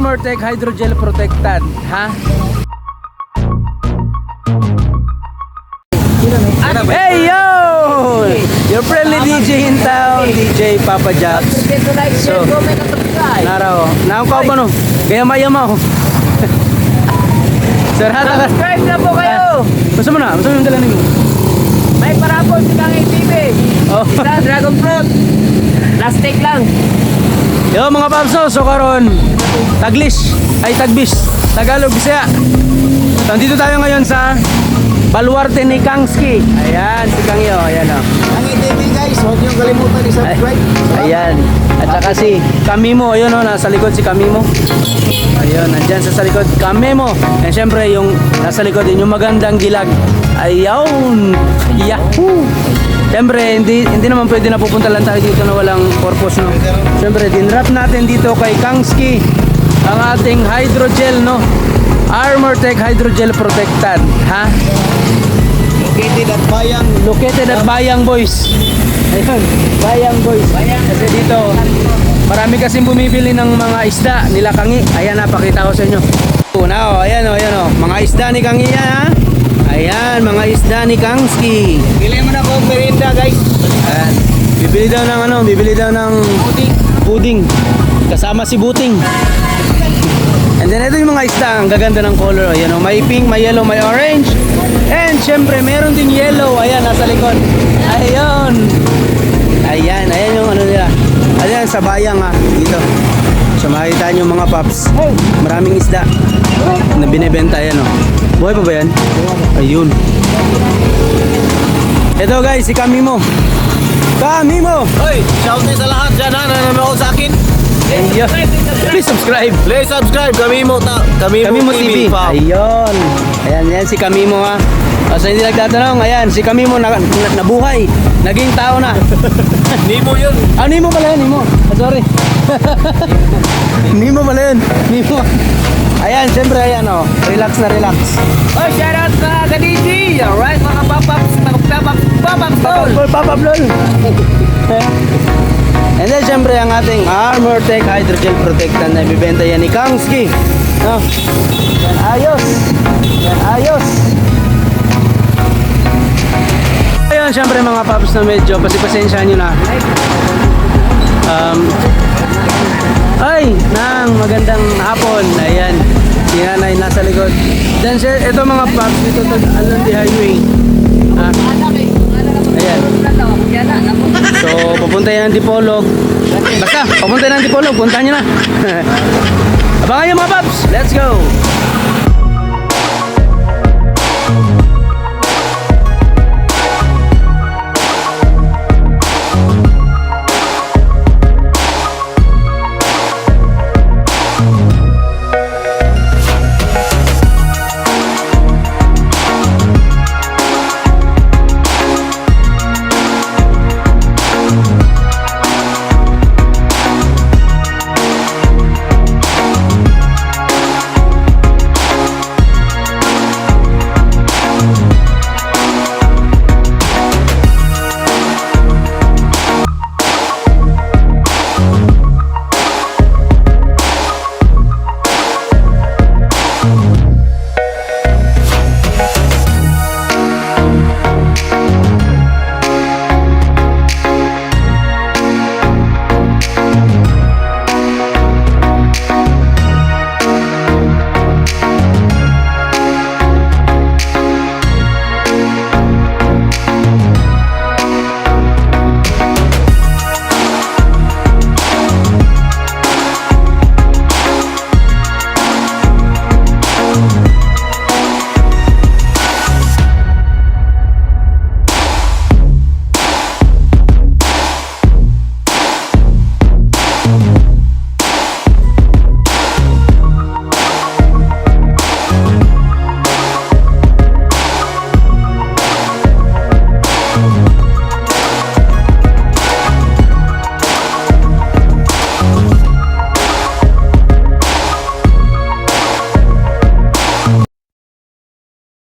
Armortech Hydrogel Protectant, ha? Hey yo! Your friendly DJ in town, DJ Papa Jax. So, naraw, naangkaw ba no? Kaya mayama ako. Sir, hata ka. Subscribe na po kayo! Basta mo na, basta mo yung dala ninyo. May parapon si Kang ATV. Oh. Isa, dragon fruit. Last take lang. Yo mga papso, so karon Taglish, ay Tagbis, Tagalog, Bisaya. So, nandito tayo ngayon sa baluarte ni Kangski. Ayan, si Kangyo, ayan o. Ang ATV guys, huwag niyong kalimutan i-subscribe. Ayan, at saka si Kamimo, ayun o, nasa likod si Kamimo. Ayun, nandyan sa likod, Kamimo. And syempre, yung nasa likod din, yung magandang gilag. Ayun, yahoo! Siyempre, hindi naman pwede na pupunta lang tayo dito na walang purpose, no? Siyempre, dinrap natin dito kay Kangski ang ating hydrogel, no? Armortech Hydrogel Protectant, ha? Located at Bayang. Located at Bayang, boys. Ayun, Bayang, boys. Kasi dito, marami kasing bumibili ng mga isda nila Kangi. Ayan, napakita ko sa inyo. Now, ayan o, mga isda ni Kangi yan, ha? Ayan, mga isda ni Kangski. Bili mo na akong merienda guys. Ayan. Bibili daw ng pudding. Kasama si Buting. And then ito yung mga isda, ang gaganda ng color. Ayan o, may pink, may yellow, may orange. And syempre, meron ding yellow. Ayan, nasa likod. Ayun. Ayan yung ano nila. Ayan, sa bayang ha, dito. So makikita nyo mga paps. Maraming isda na binibenta. Ayan o. Buhay pa ba yan? Ayun. Ito guys, si Kamimo. Kamimo! Hoy, shout out sa lahat dyan ha, na nanonood sa akin. Ayun. Please subscribe. Please subscribe, Kamimo TV. Fam. Ayun. Ayan si Kamimo ha. So hindi nagtatanong, ayan, si Kamimo nabuhay. Naging tao na. Nimo yun. Ah, Nimo pala yun, Nimo. Sorry. Nimo pala yun. Nimo. Ayan, siyempre, ayan o. Relax na relax. Oh, shout out sa Kadiji. Alright, mga papaps, tol. Papap lol. And then, siyempre, ang ating Armortech Hydrogel Protectant na ibibenta yan ni Kangski. No? Yan, ayos. Ayun, siyempre mga paps na medyo pasensyahan nyo na. Ay, magandang hapon. Ayan, si nanay nasa likod. Then, ito mga paps, dito along the highway. Ayan. So, pupunta yan ng Dipolog. Basta, pupunta yan ng Dipolog. Punta nyo na. Abangan nyo mga paps. Let's go.